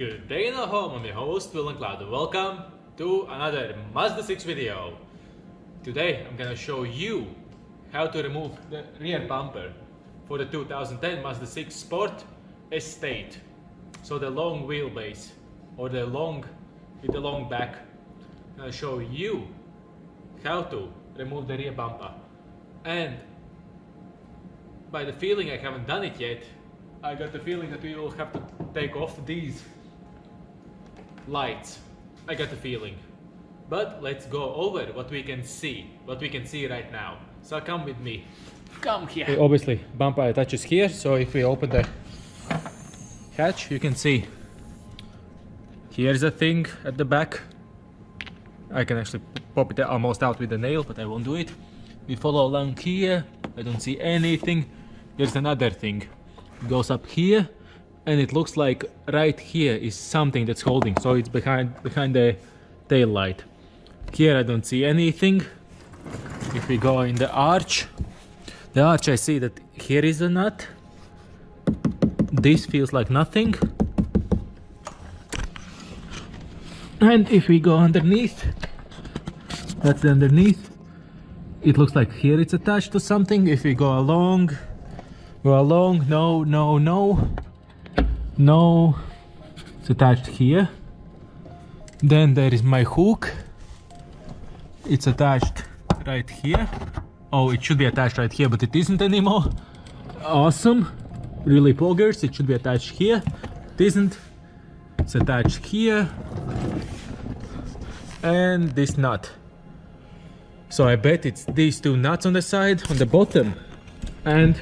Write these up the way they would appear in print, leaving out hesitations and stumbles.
Good day in the home, I'm your host Will and Klavs. Welcome to another Mazda 6 video. Today I'm gonna show you how to remove the rear bumper for the 2010 Mazda 6 Sport Estate. So the long wheelbase or the long with the long back. I'm gonna show you how to remove the rear bumper. And by the feeling I haven't done it yet, I got the feeling that we will have to take off these lights. I got the feeling. But let's go over what we can see right now. So come with me. Come here. Okay, obviously bumper attaches here, so if we open the hatch, you can see here's a thing at the back. I can actually pop it almost out with a nail, but I won't do it. We follow along here. I don't see anything. There's another thing. It goes up here, and it looks like right here is something that's holding. So it's behind the tail light. Here I don't see anything. If we go in the arch, I see that here is a nut. This feels like nothing. And if we go underneath, that's the underneath. It looks like here it's attached to something. If we go along, no, it's attached here. Then there is my hook. It's attached right here. Oh, it should be attached right here, but it isn't anymore. Awesome, really poggers. It should be attached here. It isn't. It's attached here. And this nut. So I bet it's these two nuts on the side, on the bottom, and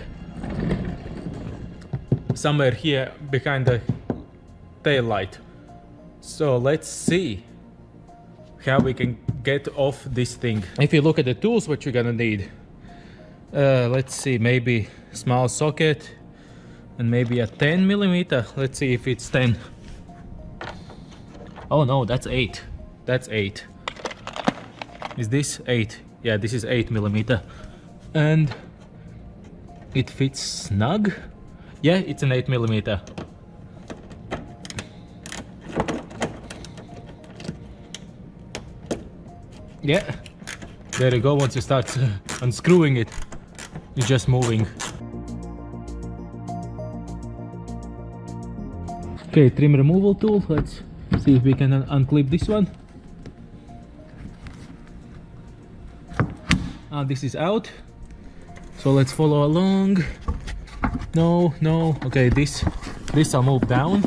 somewhere here behind the tail light. So let's see how we can get off this thing. If you look at the tools, what you're gonna need, let's see, maybe small socket and maybe a 10mm. Let's see if it's 10. Oh no, that's 8. That's 8. Is this 8? Yeah, this is 8mm. And it fits snug. Yeah, it's an 8mm. Yeah, there you go. Once you start unscrewing it, it's just moving. Okay, trim removal tool. Let's see if we can unclip this one. This is out. So let's follow along. No. Okay, this I'll move down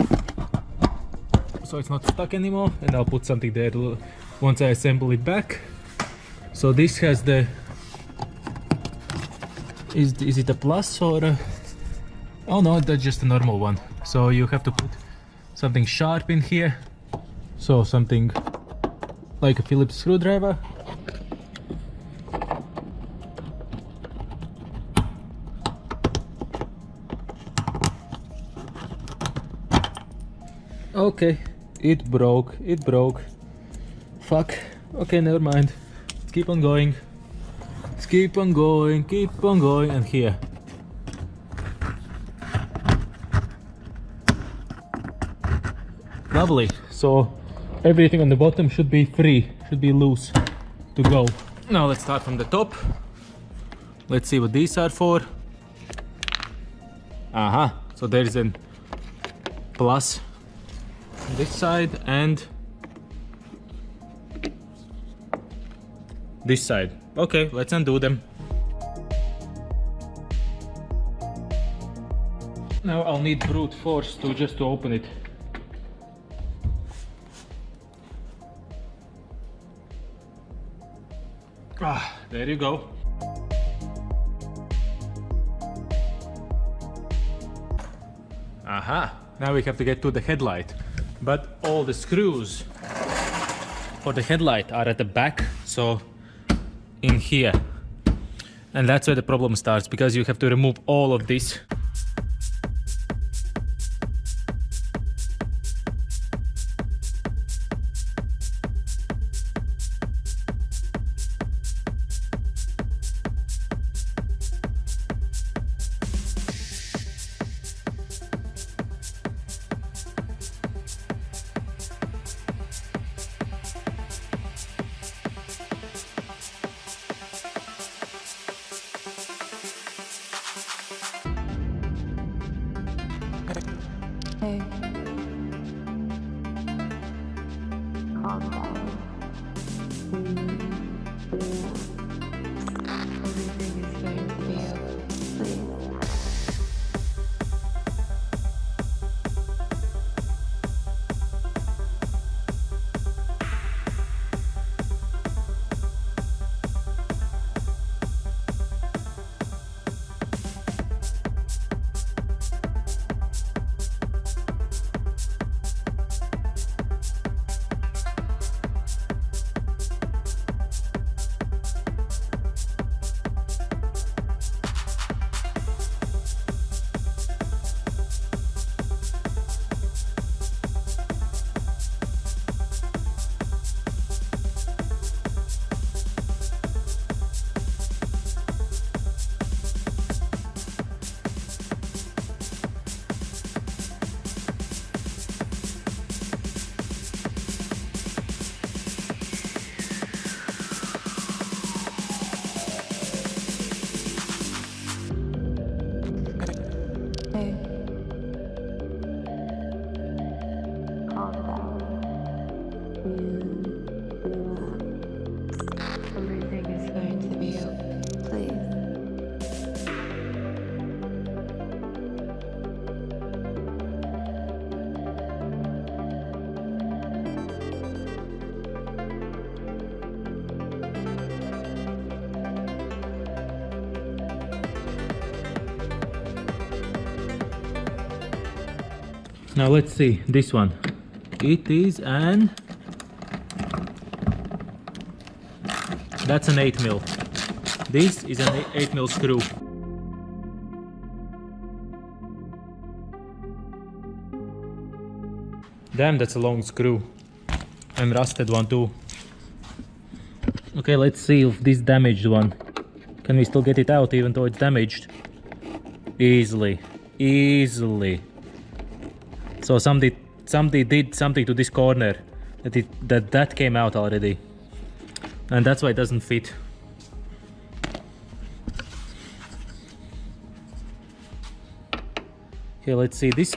so it's not stuck anymore, and I'll put something there once I assemble it back. So this has the is it a plus or a, oh no, that's just a normal one. So you have to put something sharp in here, so something like a Phillips screwdriver. Okay, it broke. Fuck. Okay, never mind. Let's keep on going. Keep on going, and here. Lovely. So everything on the bottom should be free, should be loose to go. Now let's start from the top. Let's see what these are for. Aha, so there's a plus on this side and this side. Okay, let's undo them. Now I'll need brute force just to open it. There you go. Aha, now we have to get to the headlight. But all the screws for the headlight are at the back, so in here. And that's where the problem starts, because you have to remove all of this. Hey. Calm down. Everything is going to be okay. Please. Hey. Calm down. Everything is going to be okay. Please. Now let's see this one. It is an... That's an 8mm. This is an 8mm screw. Damn, that's a long screw. And rusted one too. Okay, let's see if this damaged one. Can we still get it out even though it's damaged? Easily. Easily. So somebody did something to this corner that came out already, and that's why it doesn't fit. Okay, let's see this.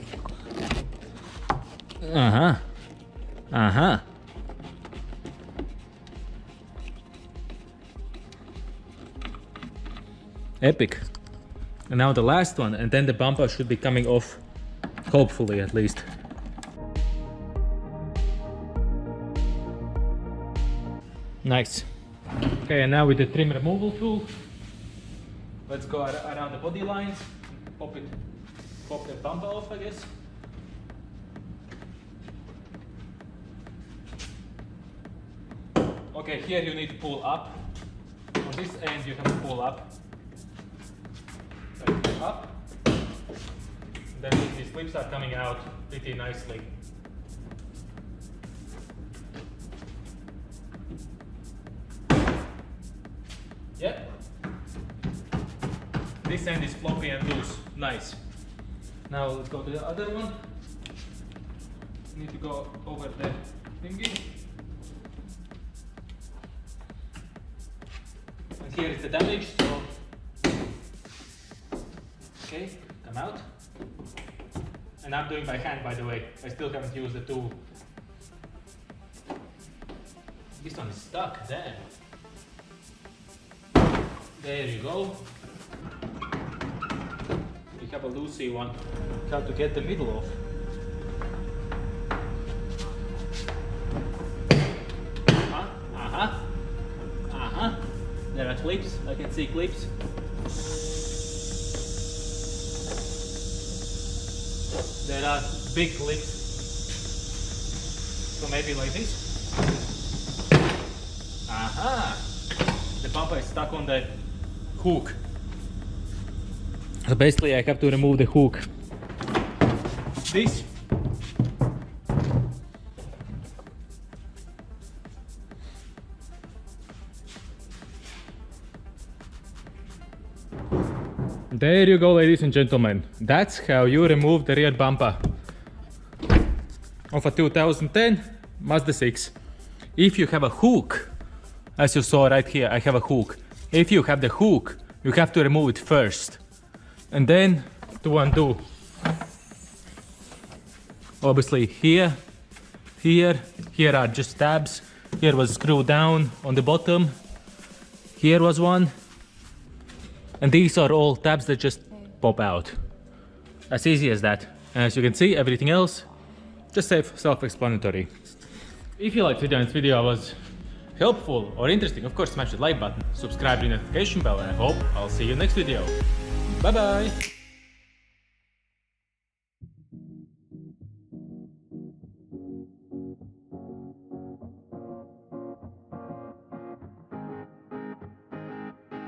Epic. And now the last one, and then the bumper should be coming off. Hopefully, at least. Nice. Okay, and now with the trim removal tool, let's go around the body lines, pop the bumper off, I guess. Okay, here you need to pull up. On this end you have to pull up. Like up. Then these clips are coming out pretty nicely. Yep. This end is floppy and loose. Nice. Now let's go to the other one. Need to go over the thingy. And here is the damage, so... Okay, come out. And I'm doing by hand, by the way. I still haven't used the tool. This one is stuck, damn. There you go. We have a loosey one. Have to get the middle off. There are clips, I can see clips. There are big clips. So maybe like this. Aha! The bumper is stuck on the hook. So basically I have to remove the hook. This. There you go, ladies and gentlemen. That's how you remove the rear bumper of a 2010 Mazda 6. If you have a hook, as you saw right here, I have a hook. If you have the hook, you have to remove it first. And then to undo. Obviously here are just tabs. Here was screwed down on the bottom. Here was one. And these are all tabs that just pop out. As easy as that. And as you can see, everything else, just self-explanatory. If you liked today's video was helpful or interesting, of course smash the like button, subscribe to the notification bell, and I hope I'll see you next video. Bye bye!